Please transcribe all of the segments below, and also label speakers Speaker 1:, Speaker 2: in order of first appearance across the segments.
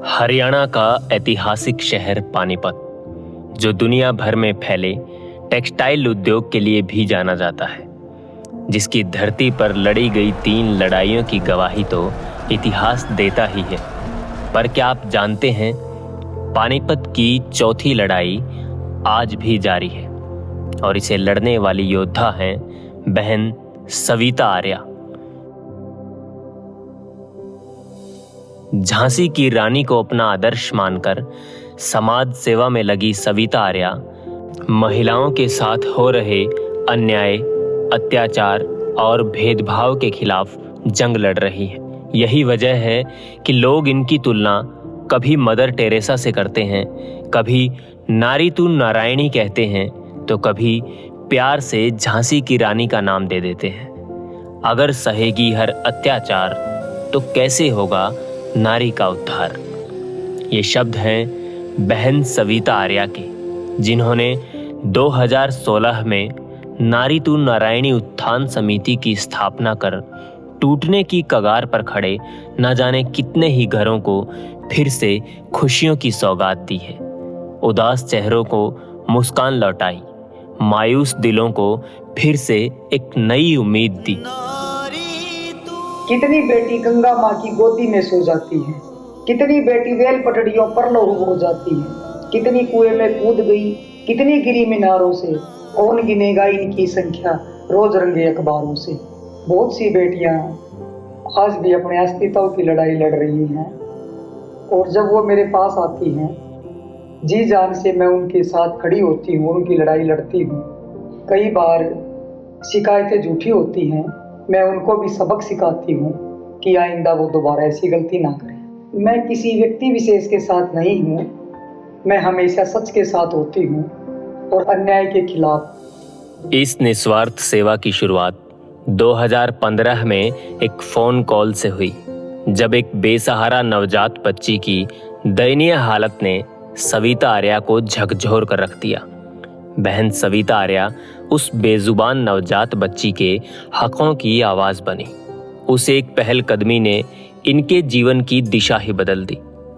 Speaker 1: हरियाणा का ऐतिहासिक शहर पानीपत, जो दुनिया भर में फैले टेक्सटाइल उद्योग के लिए भी जाना जाता है, जिसकी धरती पर लड़ी गई 3 लड़ाइयों की गवाही तो इतिहास देता ही है। पर क्या आप जानते हैं, पानीपत की चौथी लड़ाई आज भी जारी है और इसे लड़ने वाली योद्धा हैं बहन सविता आर्या। झांसी की रानी को अपना आदर्श मानकर समाज सेवा में लगी सविता आर्या महिलाओं के साथ हो रहे अन्याय, अत्याचार और भेदभाव के खिलाफ जंग लड़ रही है। यही वजह है कि लोग इनकी तुलना कभी मदर टेरेसा से करते हैं, कभी नारी तू नारायणी कहते हैं, तो कभी प्यार से झांसी की रानी का नाम दे देते हैं। अगर सहेगी हर अत्याचार तो कैसे होगा नारी का उद्धार। ये शब्द हैं बहन सविता आर्या के, जिन्होंने 2016 में नारी तू नारायणी उत्थान समिति की स्थापना कर टूटने की कगार पर खड़े न जाने कितने ही घरों को फिर से खुशियों की सौगात दी है। उदास चेहरों को मुस्कान लौटाई, मायूस दिलों को फिर से एक नई उम्मीद दी।
Speaker 2: कितनी बेटी गंगा माँ की गोदी में सो जाती है, कितनी बेटी रेल पटड़ियों पर लहू हो जाती है, कितनी कुएं में कूद गई, कितनी गिरी मीनारों से, कौन गिनेगा इनकी संख्या रोज रंगे अखबारों से। बहुत सी बेटियां आज भी अपने अस्तित्व की लड़ाई लड़ रही हैं और जब वो मेरे पास आती हैं, जी जान से मैं उनके साथ खड़ी होती हूँ, उनकी लड़ाई लड़ती हूँ। कई बार शिकायतें झूठी होती हैं, मैं उनको भी सबक सिखाती हूँ कि आइंदा वो दोबारा ऐसी गलती ना करें। मैं किसी व्यक्ति विशेष के साथ नहीं हूँ, मैं हमेशा सच के साथ होती हूँ और अन्याय के खिलाफ।
Speaker 1: इस निस्वार्थ सेवा की शुरुआत 2015 में एक फोन कॉल से हुई, जब एक बेसहारा नवजात बच्ची की दयनीय हालत ने सविता आर्या को झकझोर कर रख दिया। बहन सविता आर्या उस बेजुबान नवजात बच्ची के हकों की आवाज बनी। उस एक पहल कदमी ने इनके जीवन की दिशा ही बदल दी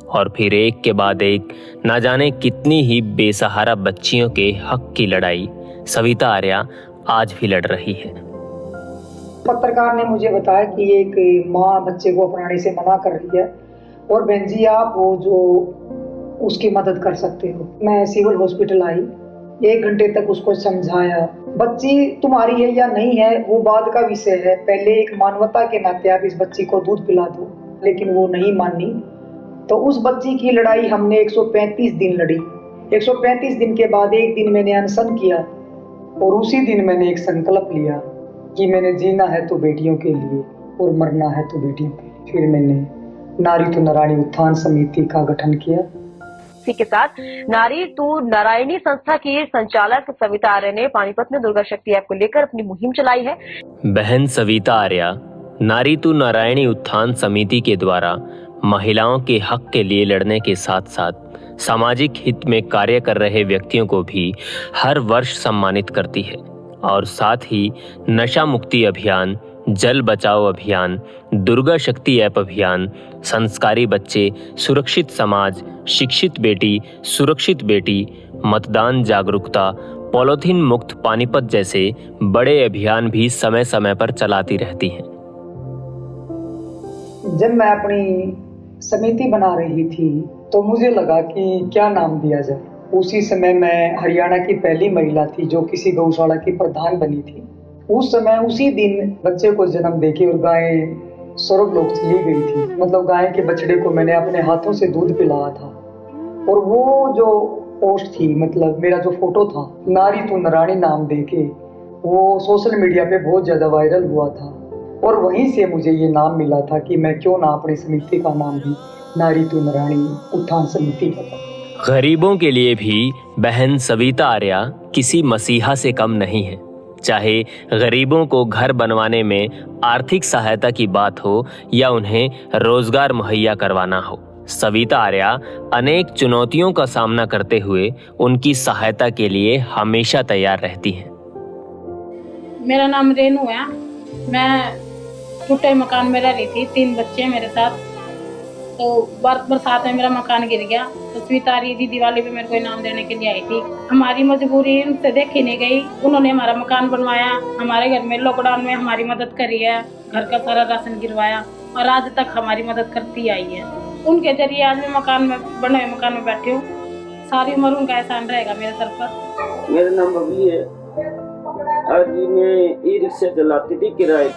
Speaker 1: और फिर एक के बाद एक न जाने कितनी ही बेसहारा बच्चियों के हक की लड़ाई सविता आर्या आज भी लड़ रही है।
Speaker 2: पत्रकार ने मुझे बताया कि एक माँ बच्चे को अपनाने से मना कर रही है और बहन जी आप वो जो उसकी मदद कर सकते हो। मैं सिविल हॉस्पिटल आई, 1 घंटे तक उसको समझाया। बच्ची तुम्हारी है या नहीं है वो बाद का विषय है, पहले एक मानवता के नाते आप इस बच्ची को दूध पिला दो। लेकिन वो नहीं मानी, तो उस बच्ची की लड़ाई हमने 135 दिन लड़ी। 135 दिन के बाद एक दिन मैंने अनशन किया और उसी दिन मैंने एक संकल्प लिया कि मैंने जीना है तो बेटियों के लिए और मरना है तो बेटियों के लिए। फिर मैंने नारी तू नारायणी उत्थान समिति का गठन किया।
Speaker 3: इसी के साथ नारी तू नारायणी संस्था की संचालक सविता आर्या ने पानीपत में दुर्गा शक्ति ऐप को लेकर अपनी मुहिम चलाई है।
Speaker 1: बहन सविता आर्या नारी तू नारायणी उत्थान समिति के द्वारा महिलाओं के हक के लिए लड़ने के साथ साथ सामाजिक हित में कार्य कर रहे व्यक्तियों को भी हर वर्ष सम्मानित करती है और साथ ही नशा मुक्ति अभियान, जल बचाओ अभियान, दुर्गा शक्ति ऐप अभियान, संस्कारी बच्चे, सुरक्षित समाज, शिक्षित बेटी, सुरक्षित बेटी, मतदान जागरूकता, पॉलीथीन मुक्त पानीपत जैसे बड़े अभियान भी समय समय पर चलाती रहती हैं।
Speaker 2: जब मैं अपनी समिति बना रही थी तो मुझे लगा कि क्या नाम दिया जाए। उसी समय मैं हरियाणा की पहली महिला थी जो किसी गौशाला की प्रधान बनी थी। उस समय उसी दिन बच्चे को जन्म देके और गाय स्वर्गलोक चली गई थी। मतलब गाय के बछड़े को मैंने अपने हाथों से दूध पिलाया था और वो जो पोस्ट थी, मतलब मेरा जो फोटो था नारी तू नारायणी नाम देके, वो सोशल मीडिया पे बहुत ज्यादा वायरल हुआ था और वहीं से मुझे ये नाम मिला था कि मैं क्यों ना अपनी समिति का नाम भी नारी तू नारायणी उत्थान समिति रखूं।
Speaker 1: गरीबों के लिए भी बहन सविता आर्या किसी मसीहा से कम नहीं है। चाहे गरीबों को घर बनवाने में आर्थिक सहायता की बात हो या उन्हें रोजगार मुहैया करवाना हो, सविता आर्या अनेक चुनौतियों का सामना करते हुए उनकी सहायता के लिए हमेशा तैयार रहती हैं।
Speaker 4: मेरा नाम रेनू है। मैं टूटे मकान में रह रही थी, 3 बच्चे मेरे साथ। तो बरसात में मेरा मकान गिर गया, तो स्वीता दीदी दिवाली पे मेरे को इनाम देने के लिए आई थी। हमारी मजबूरी उनसे देखी नहीं गई, उन्होंने हमारा मकान बनवाया, हमारे घर में लॉकडाउन में हमारी मदद करी है, घर का सारा राशन गिरवाया और आज तक हमारी मदद करती आई है। उनके जरिए आज मैं बने हुए मकान में बैठी हूँ। सारी उम्र उनका एहसान रहेगा मेरे सर पर।
Speaker 5: मेरा नाम अभी है। आज मैं ई रिक्शा चलाती थी किराए,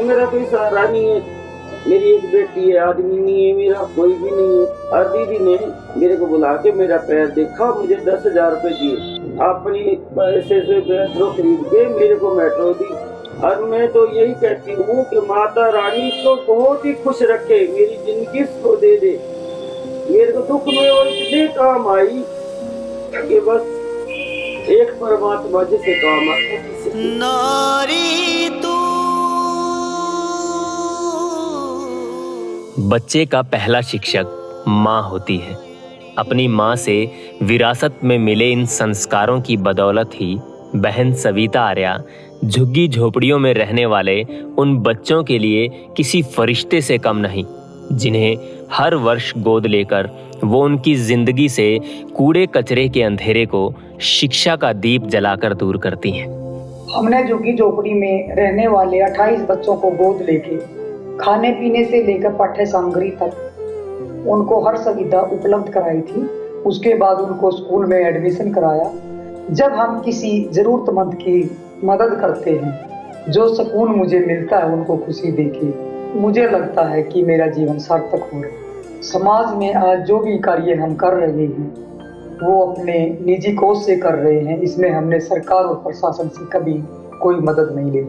Speaker 5: मेरा कोई सहारा नहीं है। मेरी एक बेटी है, आदमी नहीं है, मेरा कोई भी नहीं है। और दीदी ने मेरे को बुला के मेरा पैर देखा, मुझे 10,000 रुपए दिए, अपनी पैसे से मेट्रो खरीद के मेरे को मेट्रो दी। और मैं तो यही कहती हूँ कि माता रानी तो बहुत ही खुश रखे, मेरी जिंदगी को दे दे। मेरे को दुख में वो इतने काम आई कि बस एक परमात्मा जिसे काम आते।
Speaker 6: नारी तू।
Speaker 1: बच्चे का पहला शिक्षक माँ होती है। अपनी माँ से विरासत में मिले इन संस्कारों की बदौलत ही बहन सविता आर्या झुग्गी झोपड़ियों में रहने वाले उन बच्चों के लिए किसी फरिश्ते से कम नहीं, जिन्हें हर वर्ष गोद लेकर वो उनकी जिंदगी से कूड़े कचरे के अंधेरे को शिक्षा का दीप जलाकर दूर करती हैं।
Speaker 2: हमने झुग्गी झोपड़ी में रहने वाले 28 बच्चों को गोद लेके खाने पीने से लेकर पाठ्य सामग्री तक उनको हर सुविधा उपलब्ध कराई थी। उसके बाद उनको स्कूल में एडमिशन कराया। जब हम किसी जरूरतमंद की मदद करते हैं, जो सुकून मुझे मिलता है उनको खुशी देके, मुझे लगता है कि मेरा जीवन सार्थक हो रहा है। समाज में आज जो भी कार्य हम कर रहे हैं वो अपने निजी कोष से कर रहे हैं। इसमें हमने सरकार और प्रशासन से कभी कोई मदद नहीं ली।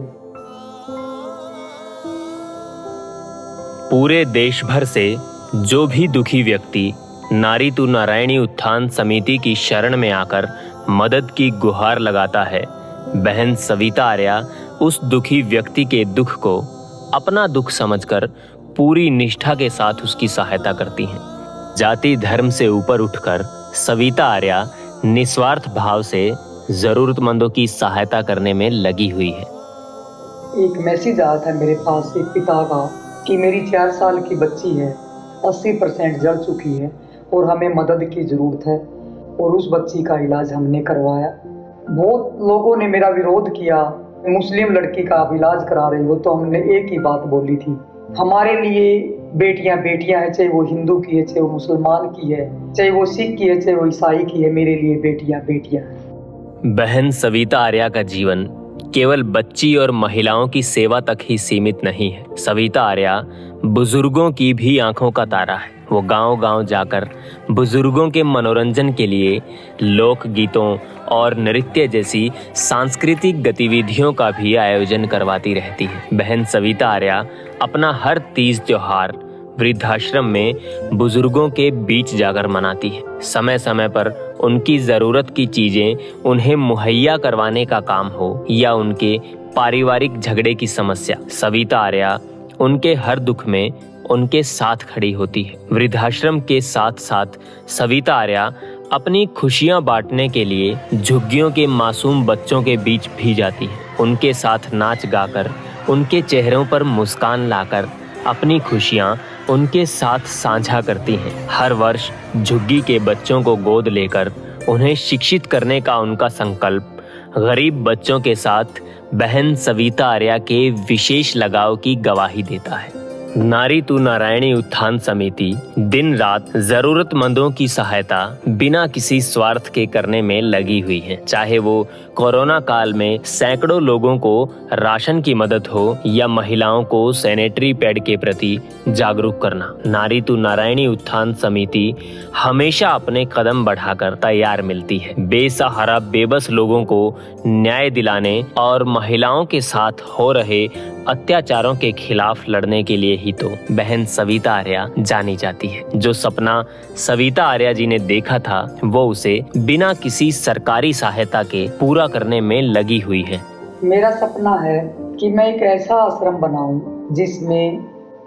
Speaker 1: पूरे देश भर से जो भी दुखी व्यक्ति नारी तू नारायणी उत्थान समिति की शरण में आकर मदद की गुहार लगाता है, बहन सविता आर्या उस दुखी व्यक्ति के दुख को अपना दुख समझकर पूरी निष्ठा के साथ उसकी सहायता करती हैं। जाति धर्म से ऊपर उठकर सविता आर्या निस्वार्थ भाव से जरूरतमंदों की सहायता करने में लगी हुई है।
Speaker 2: एक मैसेज आया था मेरे पास एक पिता का कि मेरी 4 साल की बच्ची है, 80% जल चुकी है और हमें मदद की जरूरत है। और उस बच्ची का इलाज हमने करवाया। बहुत लोगों ने मेरा विरोध किया, मुस्लिम लड़की का आप इलाज करा रही हो। तो हमने एक ही बात बोली थी, हमारे लिए बेटियां बेटियां हैं, चाहे वो हिंदू की है, चाहे वो मुसलमान की है, चाहे वो सिख की है, चाहे वो ईसाई की है, मेरे लिए बेटियां बेटियां हैं।
Speaker 1: बहन सविता आर्या का जीवन केवल बच्ची और महिलाओं की सेवा तक ही सीमित नहीं है। सविता आर्या बुजुर्गों की भी आंखों का तारा है। वो गांव-गांव जाकर बुजुर्गों के मनोरंजन के लिए लोक गीतों और नृत्य जैसी सांस्कृतिक गतिविधियों का भी आयोजन करवाती रहती है। बहन सविता आर्या अपना हर तीज त्योहार वृद्धाश्रम में बुजुर्गों के बीच जाकर मनाती है। समय समय पर उनकी जरूरत की चीजें उन्हें मुहैया करवाने का काम हो या उनके पारिवारिक झगड़े की समस्या, सविता आर्या उनके हर दुख में उनके साथ खड़ी होती है। वृद्धाश्रम के साथ साथ सविता आर्या अपनी खुशियां बांटने के लिए झुग्गियों के मासूम बच्चों के बीच भी जाती है। उनके साथ नाच गाकर, उनके चेहरों पर मुस्कान लाकर अपनी खुशियां उनके साथ साझा करती हैं। हर वर्ष झुग्गी के बच्चों को गोद लेकर उन्हें शिक्षित करने का उनका संकल्प गरीब बच्चों के साथ बहन सविता आर्या के विशेष लगाव की गवाही देता है। नारी तू नारायणी उत्थान समिति दिन रात जरूरतमंदों की सहायता बिना किसी स्वार्थ के करने में लगी हुई है। चाहे वो कोरोना काल में सैकड़ों लोगों को राशन की मदद हो या महिलाओं को सैनिटरी पैड के प्रति जागरूक करना, नारी तू नारायणी उत्थान समिति हमेशा अपने कदम बढ़ाकर तैयार मिलती है। बेसहारा बेबस लोगों को न्याय दिलाने और महिलाओं के साथ हो रहे अत्याचारों के खिलाफ लड़ने के लिए ही तो बहन सविता आर्या जानी जाती है। जो सपना सविता आर्या जी ने देखा था वो उसे बिना किसी सरकारी सहायता के पूरा करने में लगी हुई है।
Speaker 2: मेरा सपना है कि मैं एक ऐसा आश्रम बनाऊं जिसमें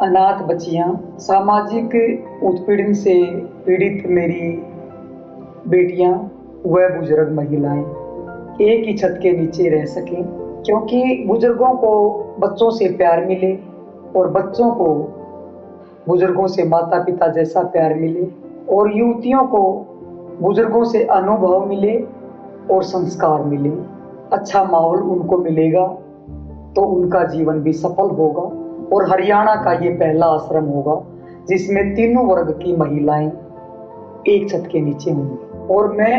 Speaker 2: अनाथ बच्चियां, सामाजिक उत्पीड़न से पीड़ित मेरी बेटियां व बुजुर्ग महिलाएं एक ही छत के नीचे रह सकें, क्योंकि बुजुर्गों को बच्चों से प्यार मिले और बच्चों को बुजुर्गों से माता पिता जैसा प्यार मिले और युवतियों को बुजुर्गों से अनुभव मिले और संस्कार मिले। अच्छा माहौल उनको मिलेगा तो उनका जीवन भी सफल होगा। और हरियाणा का ये पहला आश्रम होगा जिसमें तीनों वर्ग की महिलाएं एक छत के नीचे होंगी और मैं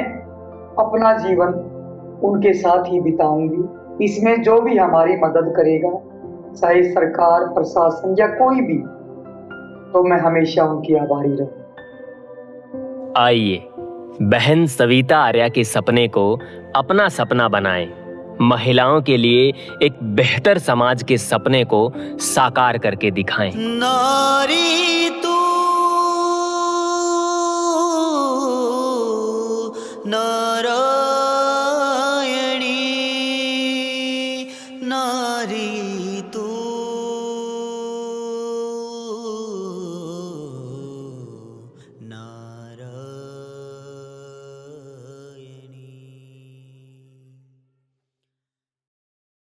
Speaker 2: अपना जीवन उनके साथ ही बिताऊंगी। इसमें जो भी हमारी मदद करेगा, चाहे सरकार, प्रशासन या कोई भी, तो मैं हमेशा उनकी आभारी रहूं।
Speaker 1: आइए बहन सविता आर्या के सपने को अपना सपना बनाएं। महिलाओं के लिए एक बेहतर समाज के सपने को साकार करके दिखाएं।
Speaker 6: नारी तू ना